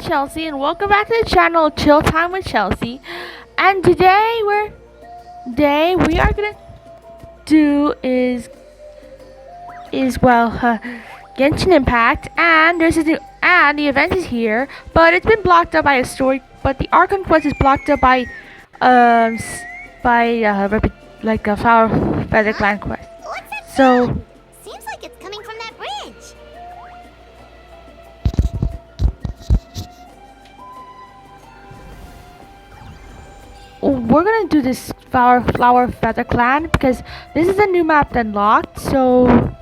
Chelsea, and welcome back to the channel Chill Time with Chelsea. And today we are gonna do Genshin Impact, and the event is here, but it's been blocked up by a story. But the Archon quest is blocked up by like a Flower Feather Clan quest. What's that So. sound? Seems like it's coming from that bridge. We're gonna do this Flower Feather Clan because this is a new map that unlocked, so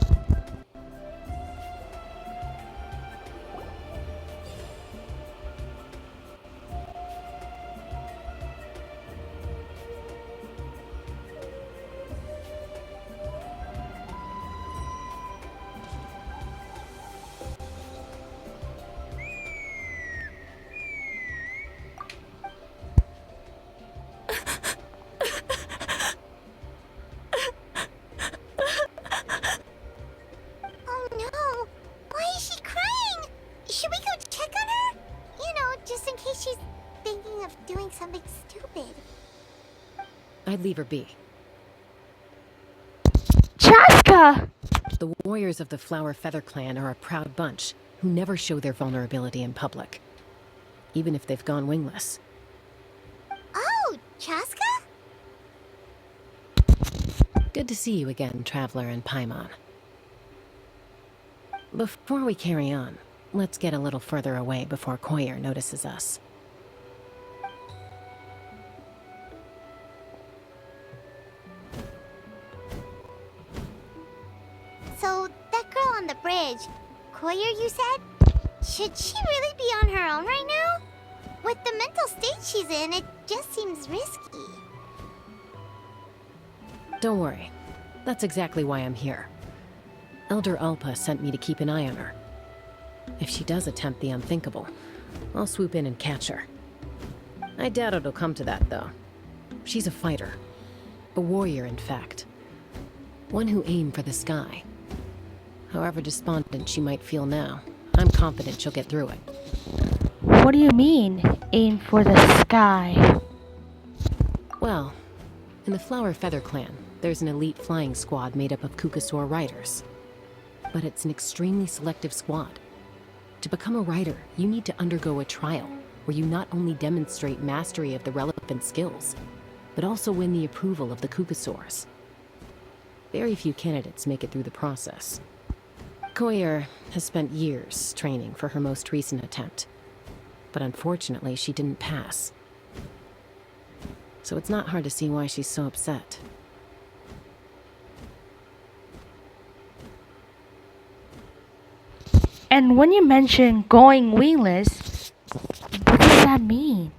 Oh no! Why is she crying? Should we go check on her? You know, just in case she's thinking of doing something stupid. I'd leave her be. Chaska! The warriors of the Flower Feather Clan are a proud bunch who never show their vulnerability in public, even if they've gone wingless. Oh, Chaska? Good to see you again, Traveler and Paimon. Before we carry on, let's get a little further away before Koyer notices us. So, that girl on the bridge, Koyer, you said? Should she really be on her own right now? With the mental state she's in, it just seems risky. Don't worry. That's exactly why I'm here. Elder Alpa sent me to keep an eye on her. If she does attempt the unthinkable, I'll swoop in and catch her. I doubt it'll come to that, though. She's a fighter. A warrior, in fact. One who aimed for the sky. However despondent she might feel now, I'm confident she'll get through it. What do you mean, aim for the sky? Well, in the Flower Feather Clan, there's an elite flying squad made up of Kukasaur riders. But it's an extremely selective squad. To become a rider, you need to undergo a trial, where you not only demonstrate mastery of the relevant skills, but also win the approval of the Kukasaurs. Very few candidates make it through the process. Koyer has spent years training for her most recent attempt, but unfortunately she didn't pass. So it's not hard to see why she's so upset. And when you mention going wingless, what does that mean?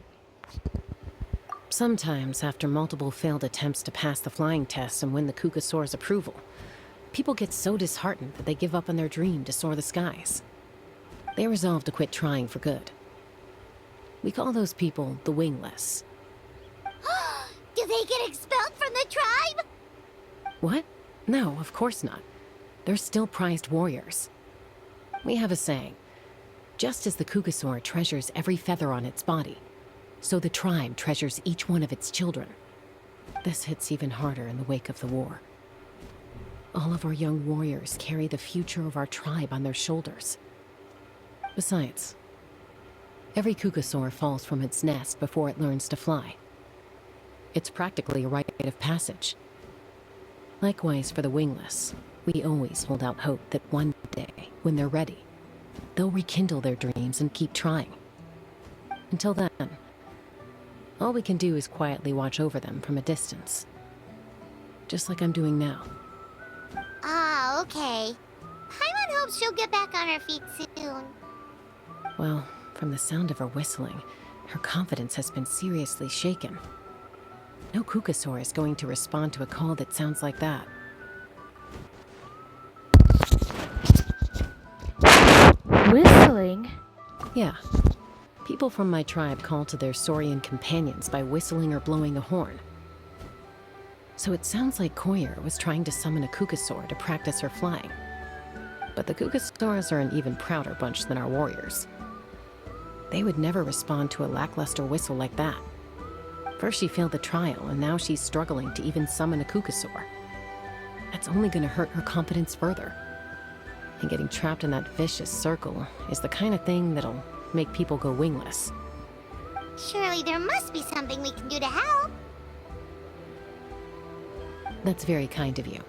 Sometimes, after multiple failed attempts to pass the flying test and win the Kukasaur's approval, people get so disheartened that they give up on their dream to soar the skies. They resolve to quit trying for good. We call those people the wingless. Do they get expelled from the tribe? What? No, of course not. They're still prized warriors. We have a saying, just as the Kukasaur treasures every feather on its body, so the tribe treasures each one of its children. This hits even harder in the wake of the war. All of our young warriors carry the future of our tribe on their shoulders. Besides, every Kukasaur falls from its nest before it learns to fly. It's practically a rite of passage. Likewise for the wingless, we always hold out hope that one day, when they're ready, they'll rekindle their dreams and keep trying. Until then, all we can do is quietly watch over them from a distance. Just like I'm doing now. Ah, okay. Paimon hopes she'll get back on her feet soon. Well, from the sound of her whistling, her confidence has been seriously shaken. No Kukasaur is going to respond to a call that sounds like that. Whistling? Yeah. People from my tribe call to their Saurian companions by whistling or blowing a horn. So it sounds like Koyer was trying to summon a Kukasaur to practice her flying. But the Kukasaurs are an even prouder bunch than our warriors. They would never respond to a lackluster whistle like that. First she failed the trial, and now she's struggling to even summon a Kukasaur. That's only gonna hurt her confidence further. And getting trapped in that vicious circle is the kind of thing that'll make people go wingless. Surely there must be something we can do to help. That's very kind of you.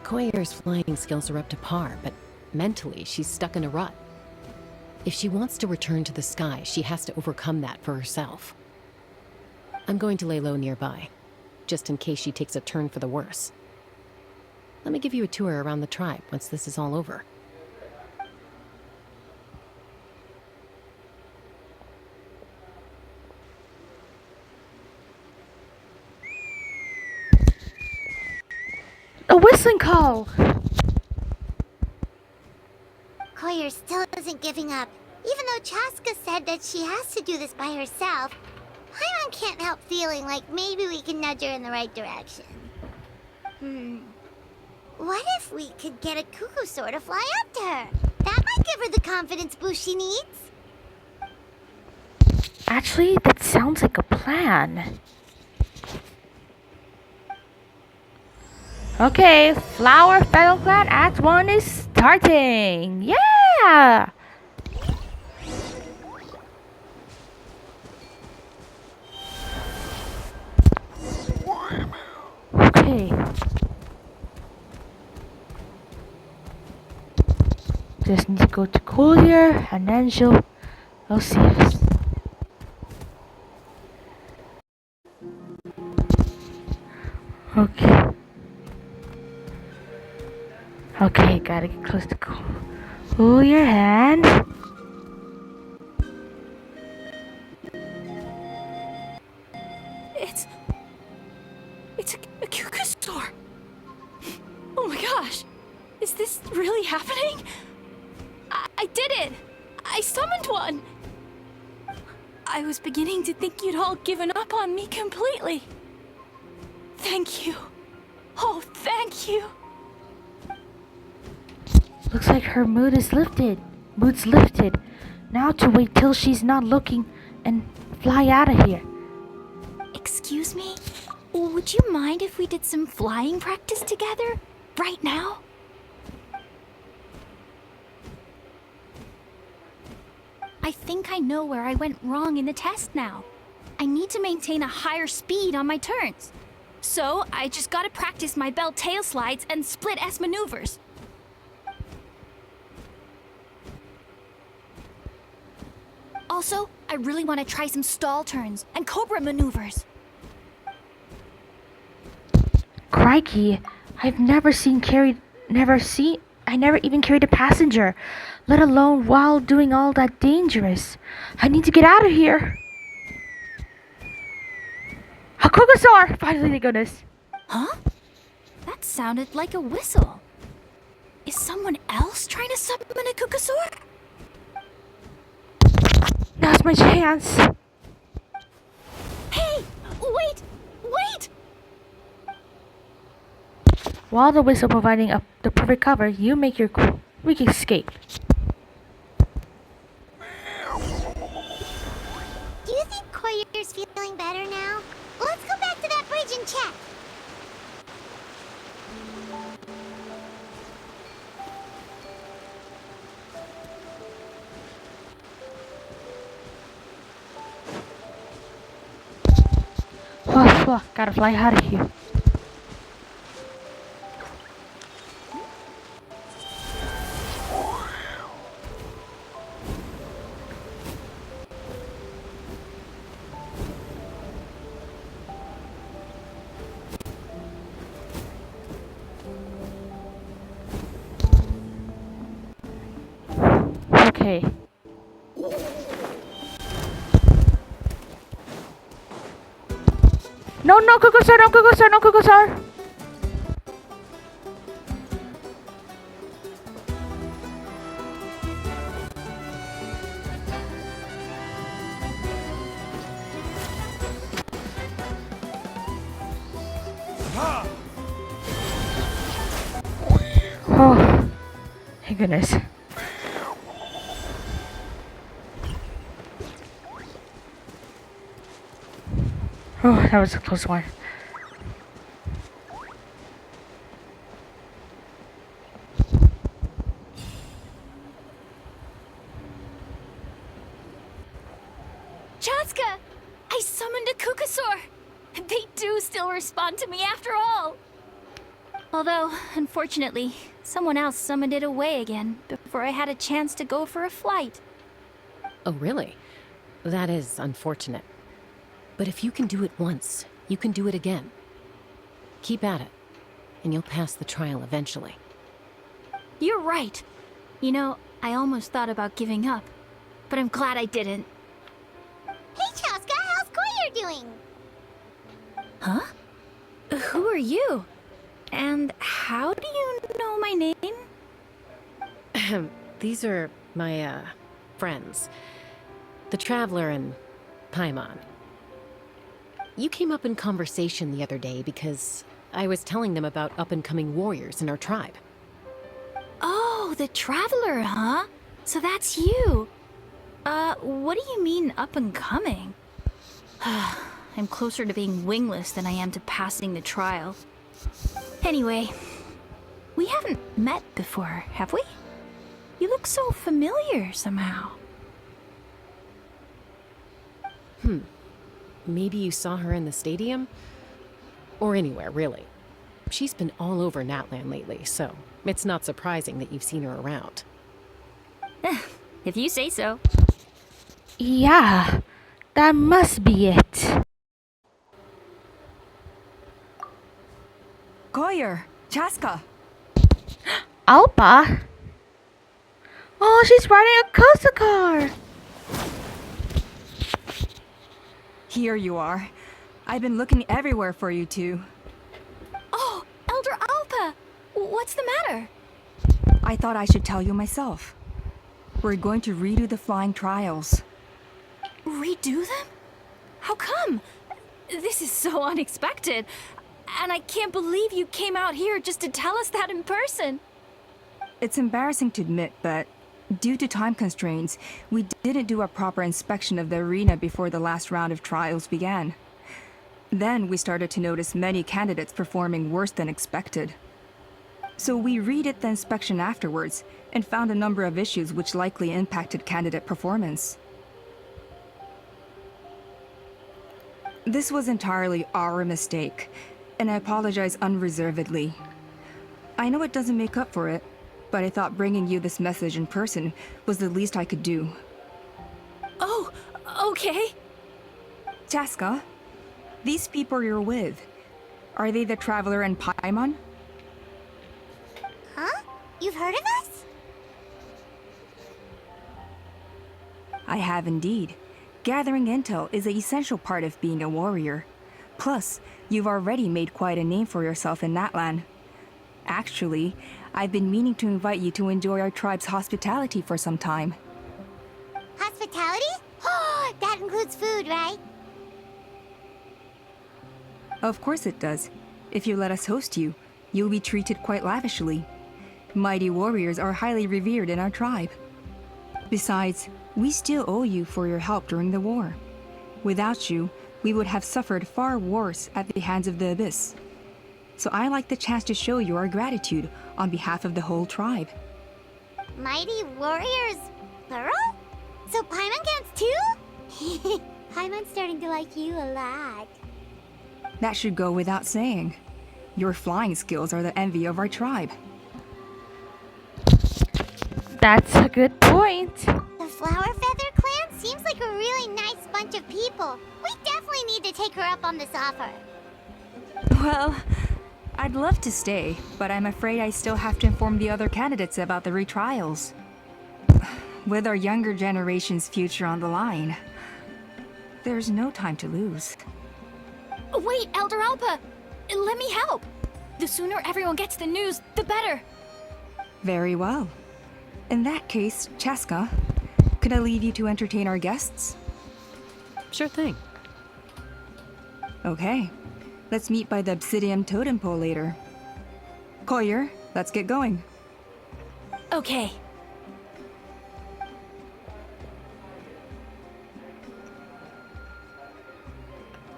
Koyer's flying skills are up to par, but mentally she's stuck in a rut. If she wants to return to the sky, she has to overcome that for herself. I'm going to lay low nearby, just in case she takes a turn for the worse. Let me give you a tour around the tribe once this is all over. A whistling call! Koyer still isn't giving up. Even though Chaska said that she has to do this by herself, Paimon can't help feeling like maybe we can nudge her in the right direction. What if we could get a Kukusaur to fly up to her? That might give her the confidence boost she needs. Actually, that sounds like a plan. Okay, Flower Battle Clan Act 1 is starting! Yeah! Okay. Just need to go to Cool here, and then she'll see us. Okay. Okay, gotta get close to Cool. Cool your hand. It's a Kukasaur. Oh my gosh. Is this really happening? I did it. I summoned one. I was beginning to think you'd all given up on me completely. Thank you. Oh, thank you. Looks like her mood's lifted. Now to wait till she's not looking and fly out of here. Excuse me? Would you mind if we did some flying practice together? Right now? I think I know where I went wrong in the test now. I need to maintain a higher speed on my turns. So, I just gotta practice my bell tail slides and split S maneuvers. Also, I really want to try some stall turns and cobra maneuvers. Crikey, I never even carried a passenger, let alone while doing all that dangerous. I need to get out of here. A Kukusaur! Finally, thank goodness. Huh? That sounded like a whistle. Is someone else trying to summon a Kukusaur? Now's my chance. Hey! Wait! Wait! While the whistle providing the perfect cover, you make your quick escape. Do you think Koyer's feeling better now? Let's go back to that bridge and check. Gotta fly out of here. Okay. No, Kukusar, no, Kukusar, no, Kukusar. Oh, thank goodness. Oh, that was a close one. Chaska! I summoned a Kukasaur! They do still respond to me after all! Although, unfortunately, someone else summoned it away again before I had a chance to go for a flight. Oh, really? That is unfortunate. But if you can do it once, you can do it again. Keep at it, and you'll pass the trial eventually. You're right. You know, I almost thought about giving up, but I'm glad I didn't. Hey, Chaska, how's Koyer doing? Huh? Who are you? And how do you know my name? These are my, friends. The Traveler and Paimon. You came up in conversation the other day because I was telling them about up-and-coming warriors in our tribe. Oh, the Traveler, huh? So that's you. What do you mean up and coming? I'm closer to being wingless than I am to passing the trial. Anyway, we haven't met before, have we? You look so familiar somehow. Maybe you saw her in the stadium? Or anywhere, really. She's been all over Natlan lately, so it's not surprising that you've seen her around. If you say so. Yeah, that must be it. Koyer, Chaska. Alpa? Oh, she's riding a coaster car. Here you are. I've been looking everywhere for you two. Oh, Elder Alpa! What's the matter? I thought I should tell you myself. We're going to redo the flying trials. Redo them? How come? This is so unexpected. And I can't believe you came out here just to tell us that in person. It's embarrassing to admit, but due to time constraints, we didn't do a proper inspection of the arena before the last round of trials began. Then we started to notice many candidates performing worse than expected. So we redid the inspection afterwards and found a number of issues which likely impacted candidate performance. This was entirely our mistake, and I apologize unreservedly. I know it doesn't make up for it, but I thought bringing you this message in person was the least I could do. Oh, okay. Chaska, these people you're with, are they the Traveler and Paimon? Huh? You've heard of us? I have indeed. Gathering intel is an essential part of being a warrior. Plus, you've already made quite a name for yourself in Natlan. Actually, I've been meaning to invite you to enjoy our tribe's hospitality for some time. Hospitality? Oh, that includes food, right? Of course it does. If you let us host you, you'll be treated quite lavishly. Mighty warriors are highly revered in our tribe. Besides, we still owe you for your help during the war. Without you, we would have suffered far worse at the hands of the Abyss. So I like the chance to show you our gratitude on behalf of the whole tribe. Mighty warriors, plural? So Paimon counts too? Paimon's starting to like you a lot. That should go without saying. Your flying skills are the envy of our tribe. That's a good point. The Flower Feather clan seems like a really nice bunch of people. We definitely need to take her up on this offer. Well, I'd love to stay, but I'm afraid I still have to inform the other candidates about the retrials. With our younger generation's future on the line, there's no time to lose. Wait, Elder Alpa! Let me help! The sooner everyone gets the news, the better! Very well. In that case, Chaska, could I leave you to entertain our guests? Sure thing. Okay. Let's meet by the Obsidian Totem Pole later. Koyer, let's get going. Okay.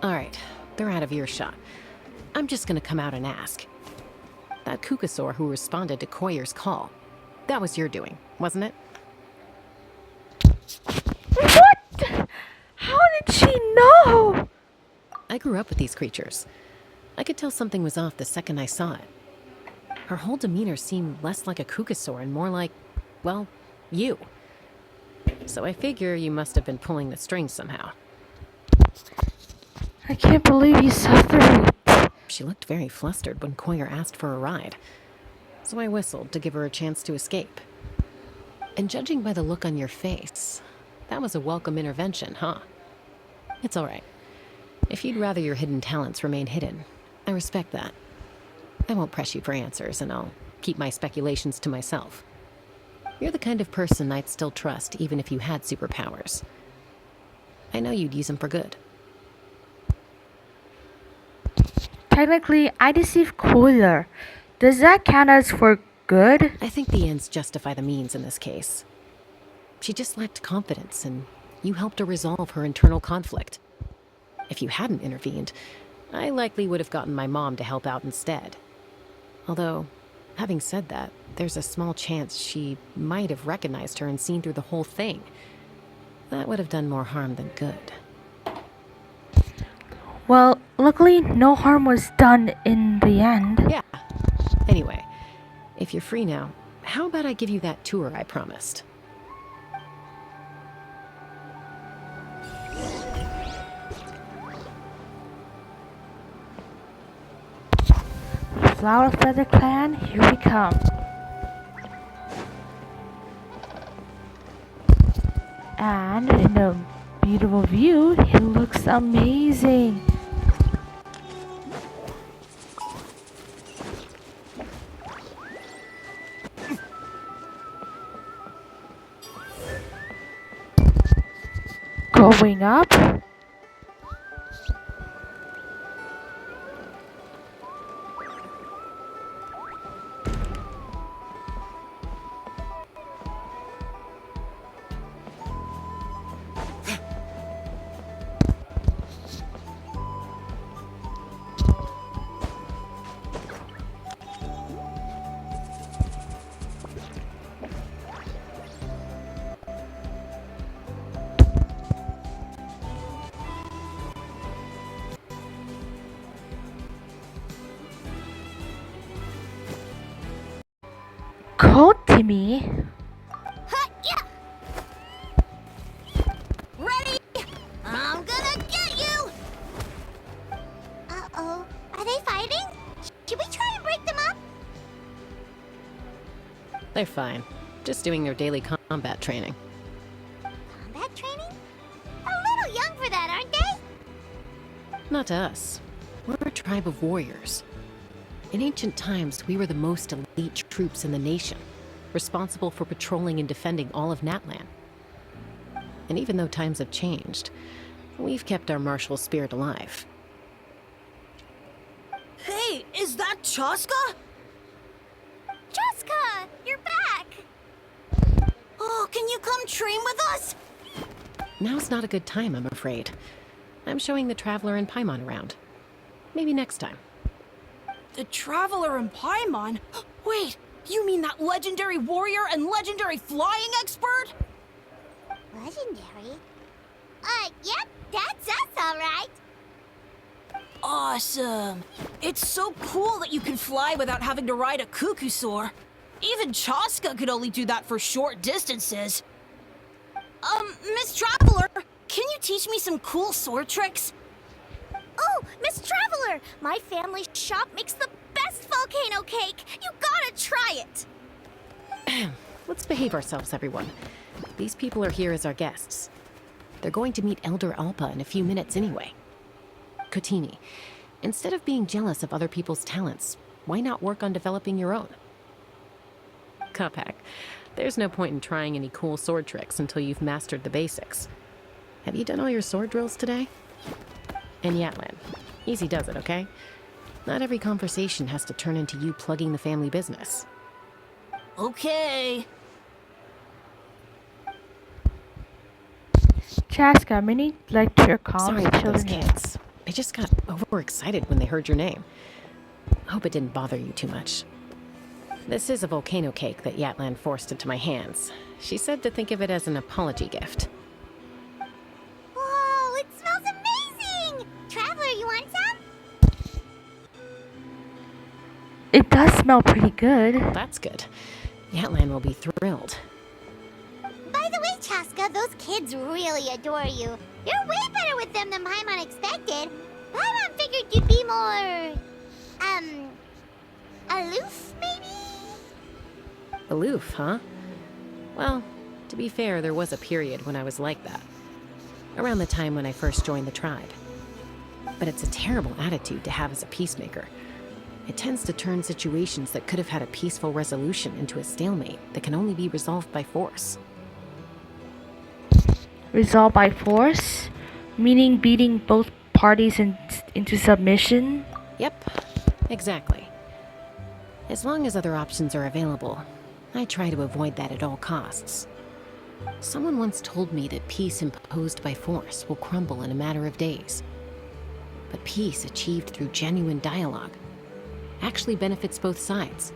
All right. they're out of earshot. I'm just gonna come out and ask. That Kukasaur who responded to Koyer's call, that was your doing, wasn't it? What? How did she know? I grew up with these creatures. I could tell something was off the second I saw it. Her whole demeanor seemed less like a Kukasaur and more like, well, you. So I figure you must have been pulling the strings somehow. I can't believe you suffered. She looked very flustered when Koyer asked for a ride, so I whistled to give her a chance to escape. And judging by the look on your face, that was a welcome intervention, huh? It's all right. If you'd rather your hidden talents remain hidden, I respect that. I won't press you for answers, and I'll keep my speculations to myself. You're the kind of person I'd still trust even if you had superpowers. I know you'd use them for good. Technically, I deceived Cooler. Does that count as for good? I think the ends justify the means in this case. She just lacked confidence, and you helped her resolve her internal conflict. If you hadn't intervened, I likely would have gotten my mom to help out instead. Although, having said that, there's a small chance she might have recognized her and seen through the whole thing. That would have done more harm than good. Well, luckily, no harm was done in the end. Yeah. Anyway, if you're free now, how about I give you that tour I promised? Flower Feather Clan, here we come. And in the beautiful view, it looks amazing. Going up. Code to me. Ha-ya! Ready? I'm gonna get you! Uh-oh. Are they fighting? Should we try and break them up? They're fine. Just doing their daily combat training. Combat training? A little young for that, aren't they? Not to us. We're a tribe of warriors. In ancient times, we were the most elite troops in the nation, responsible for patrolling and defending all of Natlan. And even though times have changed, we've kept our martial spirit alive. Hey, is that Chaska? Jessica, you're back! Oh, can you come train with us? Now's not a good time, I'm afraid. I'm showing the Traveler and Paimon around. Maybe next time. The Traveler and Paimon? Wait, you mean that legendary warrior and legendary flying expert? Legendary? Yep, that's us, alright. Awesome. It's so cool that you can fly without having to ride a Kukusaur. Even Chaska could only do that for short distances. Miss Traveler, can you teach me some cool sword tricks? Oh, Miss Traveler! My family's shop makes the best volcano cake! You gotta try it! Let's behave ourselves, everyone. These people are here as our guests. They're going to meet Elder Alpa in a few minutes anyway. Kotini, instead of being jealous of other people's talents, why not work on developing your own? Kapak, there's no point in trying any cool sword tricks until you've mastered the basics. Have you done all your sword drills today? And Yatlan, easy does it, okay? Not every conversation has to turn into you plugging the family business. Okay. Chaska, mini lecture calls Sorry about those children. kids. just got overexcited when they heard your name. Hope it didn't bother you too much. This is a volcano cake that Yatlan forced into my hands. She said to think of it as an apology gift. Whoa, it smells amazing! Traveler, you want some? It does smell pretty good. That's good. Yatlan will be thrilled. By the way, Chaska, those kids really adore you. You're way better with them than Paimon expected. Paimon figured you'd be more... aloof, maybe? Aloof, huh? Well, to be fair, there was a period when I was like that. Around the time when I first joined the tribe. But it's a terrible attitude to have as a peacemaker. It tends to turn situations that could have had a peaceful resolution into a stalemate that can only be resolved by force. Resolved by force? Meaning beating both parties into submission? Yep, exactly. As long as other options are available, I try to avoid that at all costs. Someone once told me that peace imposed by force will crumble in a matter of days. But peace achieved through genuine dialogue actually benefits both sides.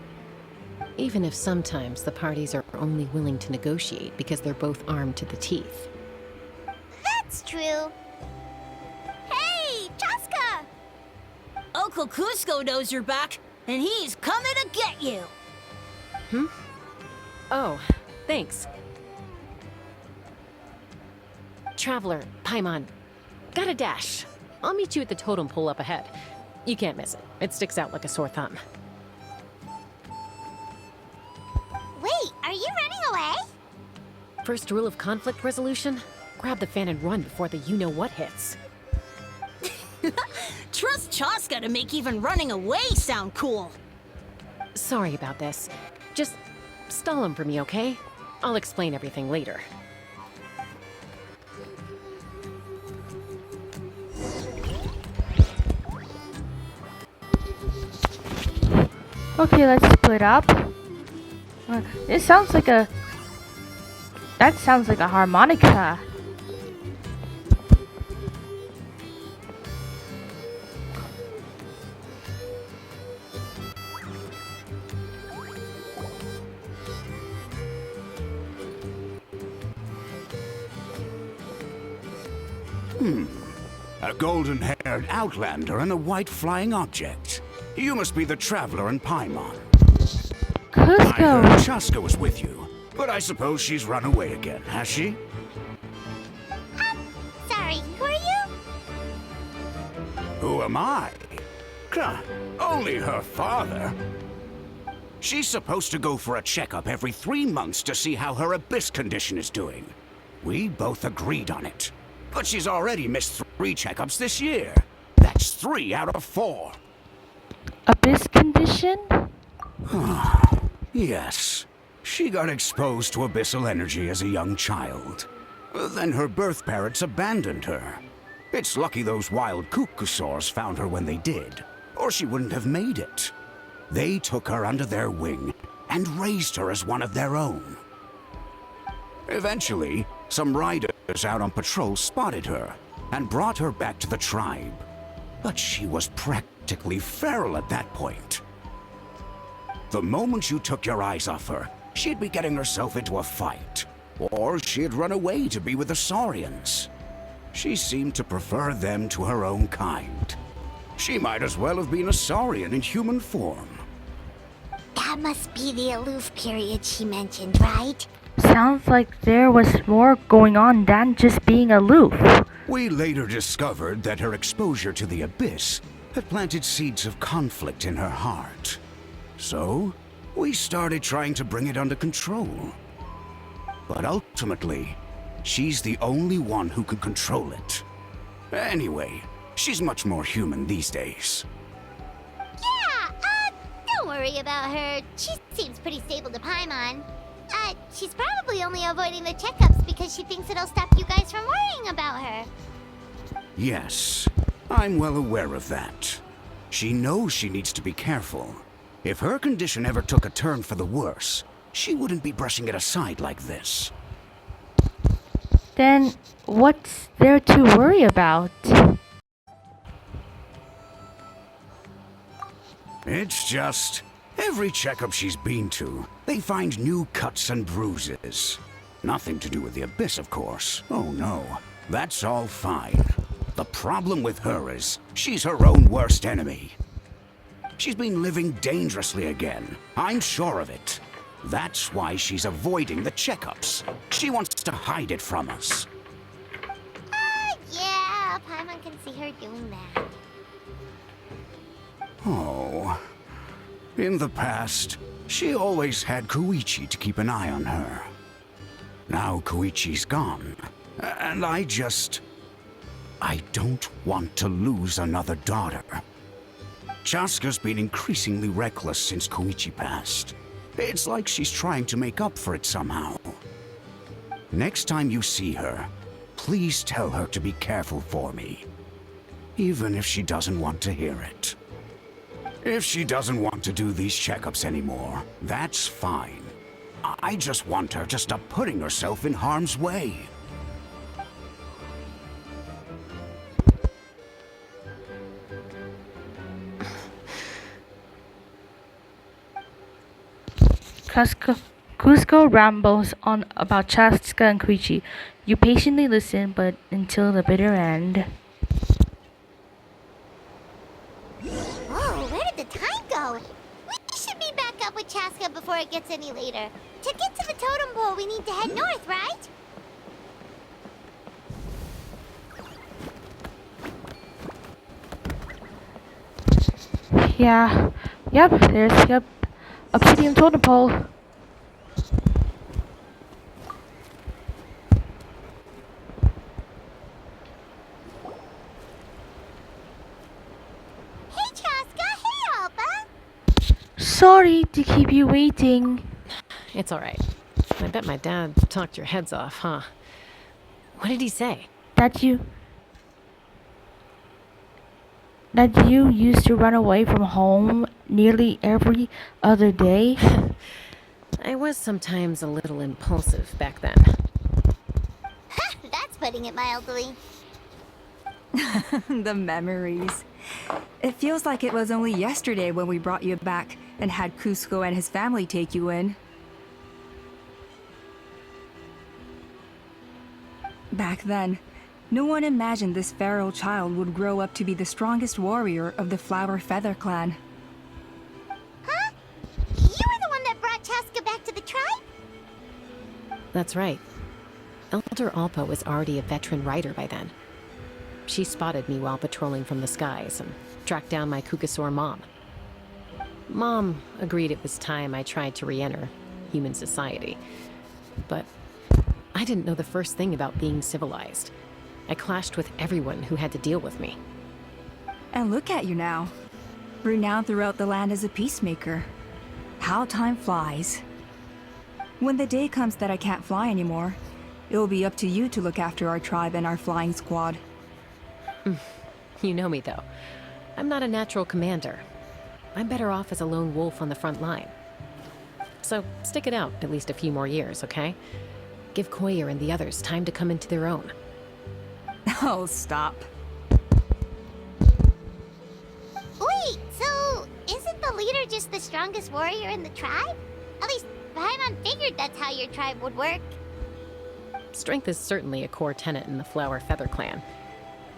Even if sometimes the parties are only willing to negotiate because they're both armed to the teeth. That's true. Hey, Chaska! Uncle Cusco knows you're back, and he's coming to get you. Oh, thanks. Traveler, Paimon, got a dash. I'll meet you at the totem pole up ahead. You can't miss it. It sticks out like a sore thumb. Wait, are you running away? First rule of conflict resolution? Grab the fan and run before the you-know-what hits. Trust Chaska to make even running away sound cool. Sorry about this. Just stall him for me, okay? I'll explain everything later. Okay, let's split up. This sounds like a... That sounds like a harmonica. A golden-haired outlander and a white flying object. You must be the traveler in Paimon. I heard Cusco! Chaska was with you, but I suppose she's run away again, has she? Sorry, who are you? Who am I? Only her father. She's supposed to go for a checkup every 3 months to see how her abyss condition is doing. We both agreed on it. But she's already missed 3 checkups this year. That's 3 out of 4. Abyss condition? Yes. She got exposed to abyssal energy as a young child. Then her birth parents abandoned her. It's lucky those wild Kukusaurs found her when they did, or she wouldn't have made it. They took her under their wing and raised her as one of their own. Eventually, some riders out on patrol spotted her and brought her back to the tribe. But she was practically feral at that point. The moment you took your eyes off her, she'd be getting herself into a fight, or she'd run away to be with the Saurians. She seemed to prefer them to her own kind. She might as well have been a Saurian in human form. That must be the aloof period she mentioned, right? Sounds like there was more going on than just being aloof. We later discovered that her exposure to the abyss had planted seeds of conflict in her heart. So, we started trying to bring it under control. But ultimately, she's the only one who can control it. Anyway, she's much more human these days. Yeah, don't worry about her. She seems pretty stable to Paimon. She's probably only avoiding the checkups because she thinks it'll stop you guys from worrying about her. Yes, I'm well aware of that. She knows she needs to be careful. If her condition ever took a turn for the worse, she wouldn't be brushing it aside like this. Then what's there to worry about? It's just, every checkup she's been to, they find new cuts and bruises. Nothing to do with the Abyss, of course. Oh no, that's all fine. The problem with her is, she's her own worst enemy. She's been living dangerously again. I'm sure of it. That's why she's avoiding the checkups. She wants to hide it from us. Yeah, Paimon can see her doing that. Oh. In the past, she always had Koichi to keep an eye on her. Now Koichi's gone, and I don't want to lose another daughter. Chaska's been increasingly reckless since Koichi passed. It's like she's trying to make up for it somehow. Next time you see her, please tell her to be careful for me. Even if she doesn't want to hear it. If she doesn't want to do these checkups anymore, that's fine. I just want her to stop putting herself in harm's way. Cusco rambles on about Chaska and Koichi. You patiently listen, but until the bitter end. Whoa, where did the time go? We should be back up with Chaska before it gets any later. To get to the totem pole, we need to head north, right? Yeah. Yep, there's Obsidian totem pole. Hey, Chaska. Hey, Alba. Sorry to keep you waiting. It's all right. I bet my dad talked your heads off, huh? What did he say? That you used to run away from home nearly every other day? I was sometimes a little impulsive back then. That's putting it mildly. The memories. It feels like it was only yesterday when we brought you back and had Cusco and his family take you in. Back then, no one imagined this feral child would grow up to be the strongest warrior of the Flower Feather clan. Huh? You were the one that brought Chaska back to the tribe? That's right. Elder Alpa was already a veteran rider by then. She spotted me while patrolling from the skies and tracked down my Kukasaur mom. Mom agreed it was time I tried to re-enter human society. But I didn't know the first thing about being civilized. I clashed with everyone who had to deal with me. And look at you now. Renowned throughout the land as a peacemaker. How time flies. When the day comes that I can't fly anymore, it will be up to you to look after our tribe and our flying squad. You know me, though. I'm not a natural commander. I'm better off as a lone wolf on the front line. So stick it out at least a few more years, okay? Give Koyer and the others time to come into their own. Oh, stop. Wait, so isn't the leader just the strongest warrior in the tribe? At least Paimon figured that's how your tribe would work. Strength is certainly a core tenet in the Flower Feather clan.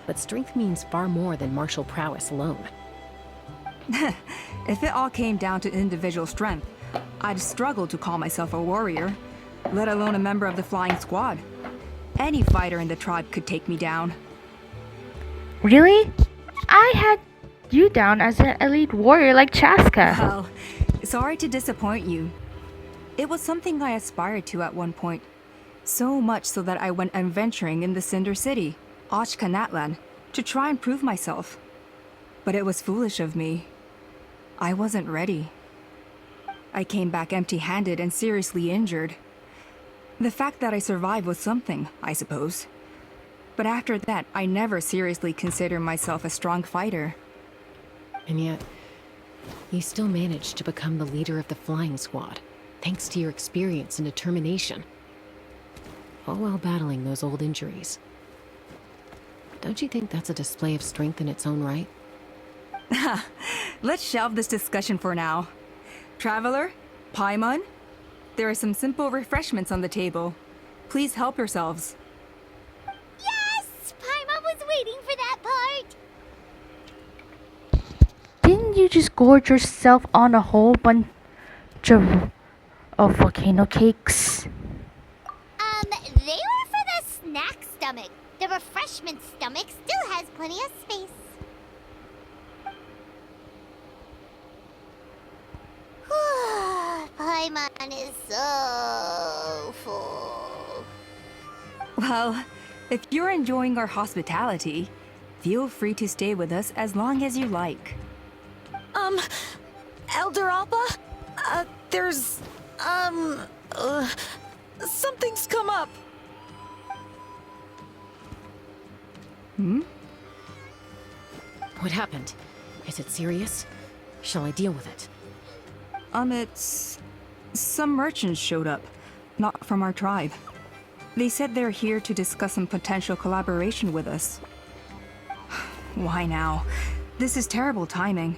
But strength means far more than martial prowess alone. If it all came down to individual strength, I'd struggle to call myself a warrior, let alone a member of the flying squad. Any fighter in the tribe could take me down. Really? I had you down as an elite warrior like Chaska. Well, sorry to disappoint you. It was something I aspired to at one point. So much so that I went adventuring in the Cinder City, Ochkanatlan, to try and prove myself. But it was foolish of me. I wasn't ready. I came back empty-handed and seriously injured. The fact that I survived was something, I suppose. But after that, I never seriously considered myself a strong fighter. And yet, you still managed to become the leader of the flying squad, thanks to your experience and determination. All while battling those old injuries. Don't you think that's a display of strength in its own right? Let's shelve this discussion for now. Traveler, Paimon, there are some simple refreshments on the table. Please help yourselves. Yes! Paimon was waiting for that part. Didn't you just gorge yourself on a whole bunch of volcano cakes? They were for the snack stomach. The refreshment stomach still has plenty of space. Paimon is so full. Well, if you're enjoying our hospitality, feel free to stay with us as long as you like. Elder Alba? Something's come up. What happened? Is it serious? Shall I deal with it? It's... Some merchants showed up, not from our tribe. They said they're here to discuss some potential collaboration with us. Why now? This is terrible timing.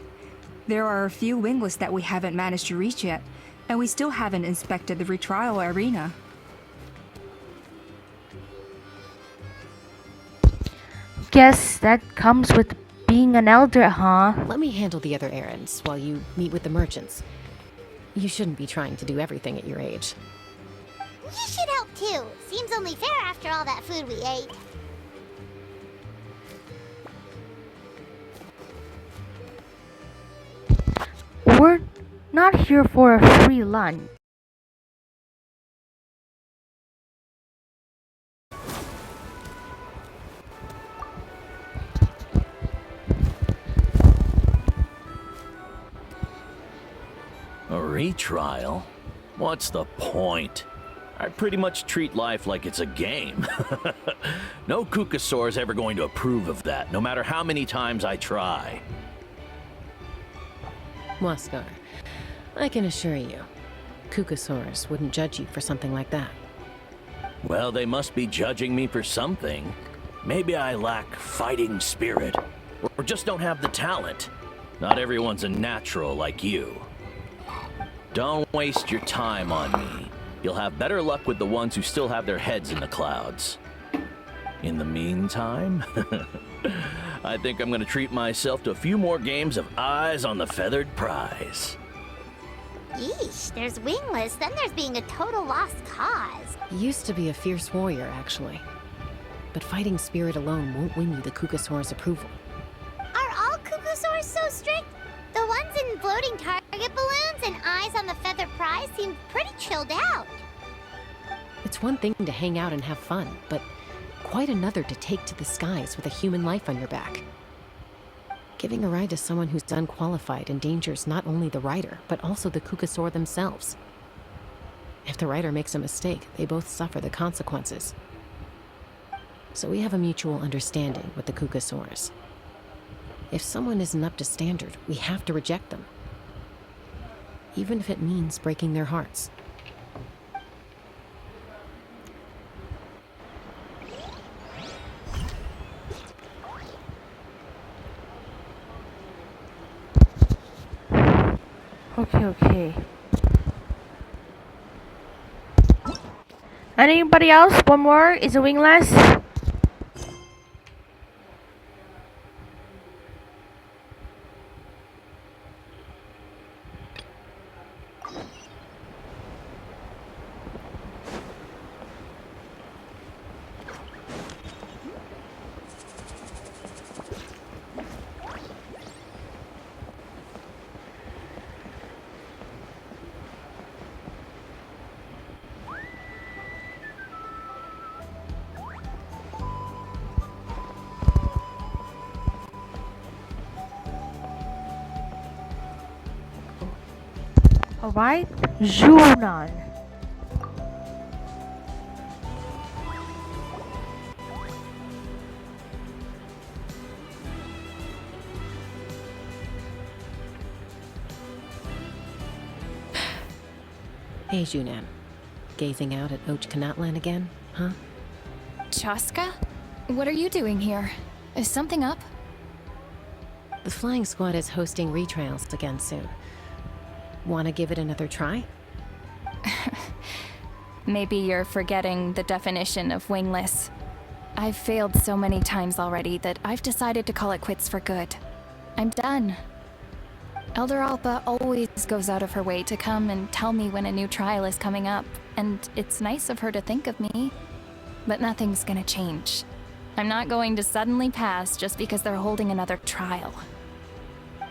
There are a few wingless that we haven't managed to reach yet, and we still haven't inspected the retrial arena. Guess that comes with being an elder, huh? Let me handle the other errands while you meet with the merchants. You shouldn't be trying to do everything at your age. You should help too. Seems only fair after all that food we ate. We're not here for a free lunch. A retrial? What's the point? I pretty much treat life like it's a game. No Kukasaur's ever going to approve of that, no matter how many times I try. Waskar, I can assure you, Kukasaurus wouldn't judge you for something like that. Well, they must be judging me for something. Maybe I lack fighting spirit, or just don't have the talent. Not everyone's a natural like you. Don't waste your time on me. You'll have better luck with the ones who still have their heads in the clouds. In the meantime, I think I'm gonna treat myself to a few more games of Eyes on the Feathered Prize. Yeesh, there's wingless, then there's being a total lost cause. Used to be a fierce warrior, actually. But fighting spirit alone won't win you the Kukasaur's approval. Are all Kukusaurs so strict? The ones in floating target balloons and Eyes on the Feather Prize seem pretty chilled out. It's one thing to hang out and have fun, but quite another to take to the skies with a human life on your back. Giving a ride to someone who's unqualified endangers not only the rider, but also the Kukasaur themselves. If the rider makes a mistake, they both suffer the consequences. So we have a mutual understanding with the Kukasaurs. If someone isn't up to standard, we have to reject them. Even if it means breaking their hearts. Okay. Anybody else? One more? Is a wingless? Alright, Junan. Hey, Junan. Gazing out at Och Kanatlan again, huh? Chaska? What are you doing here? Is something up? The flying squad is hosting retrials again soon. Wanna give it another try? Maybe you're forgetting the definition of wingless. I've failed so many times already that I've decided to call it quits for good. I'm done. Elder Alpa always goes out of her way to come and tell me when a new trial is coming up, and it's nice of her to think of me. But nothing's gonna change. I'm not going to suddenly pass just because they're holding another trial.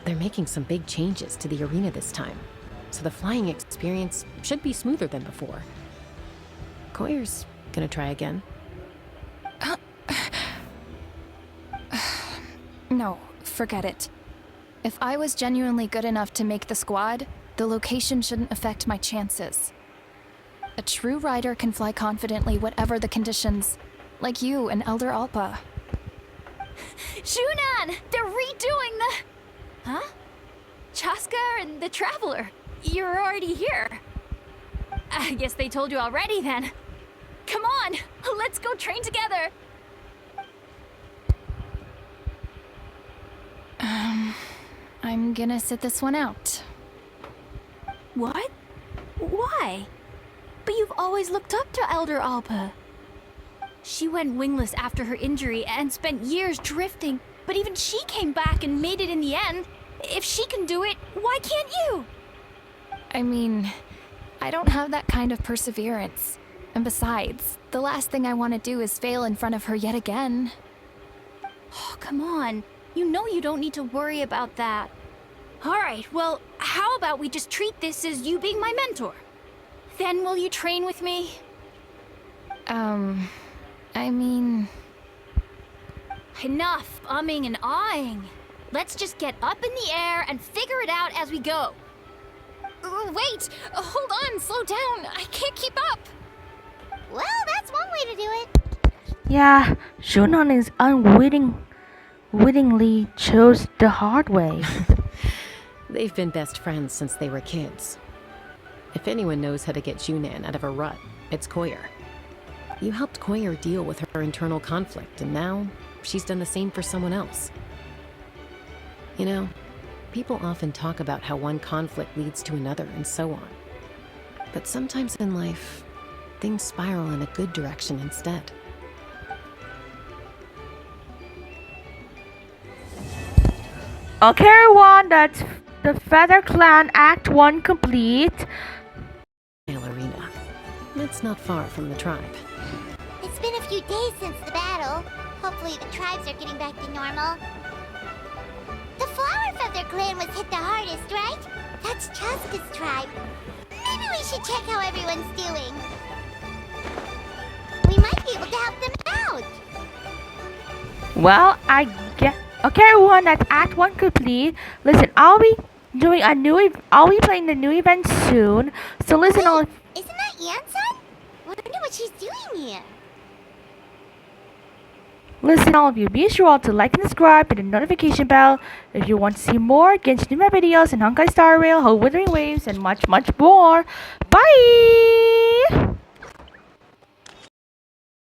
They're making some big changes to the arena this time, so the flying experience should be smoother than before. Koyer's gonna try again. No, forget it. If I was genuinely good enough to make the squad, the location shouldn't affect my chances. A true rider can fly confidently whatever the conditions, like you and Elder Alpa. Shunan! They're redoing the... Huh? Chaska and the Traveler. You're already here. I guess they told you already then. Come on, let's go train together. I'm gonna sit this one out. What? Why? But you've always looked up to Elder Alpa. She went wingless after her injury and spent years drifting, but even she came back and made it in the end. If she can do it, why can't you? I mean, I don't have that kind of perseverance. And besides, the last thing I want to do is fail in front of her yet again. Oh, come on. You know you don't need to worry about that. Alright, well, how about we just treat this as you being my mentor? Then will you train with me? I mean... Enough umming and ahhing. Let's just get up in the air and figure it out as we go. Wait! Hold on, slow down. I can't keep up. Well, that's one way to do it. Yeah, Shunan is unwittingly chose the hard way. They've been best friends since they were kids. If anyone knows how to get Junan out of a rut, it's Koyer. You helped Koyer deal with her internal conflict, and now she's done the same for someone else. You know, people often talk about how one conflict leads to another and so on. But sometimes in life, things spiral in a good direction instead. Okay, everyone, that's the Feather Clan Act 1 complete. Arena. It's not far from the tribe. It's been a few days since the battle. Hopefully the tribes are getting back to normal. The Flower Feather Clan was hit the hardest, right? That's Chaska's tribe. Maybe we should check how everyone's doing. We might be able to help them out. Well, I get. Okay, everyone, that's Act 1 complete. Listen, I'll be playing the new event soon. So listen, all. Isn't that Yansan? Wonder what she's doing here. Listen, all of you, be sure to like and subscribe and the notification bell if you want to see more Genshin videos and Honkai Star Rail, Whole Withering Waves, and much, much more. Bye!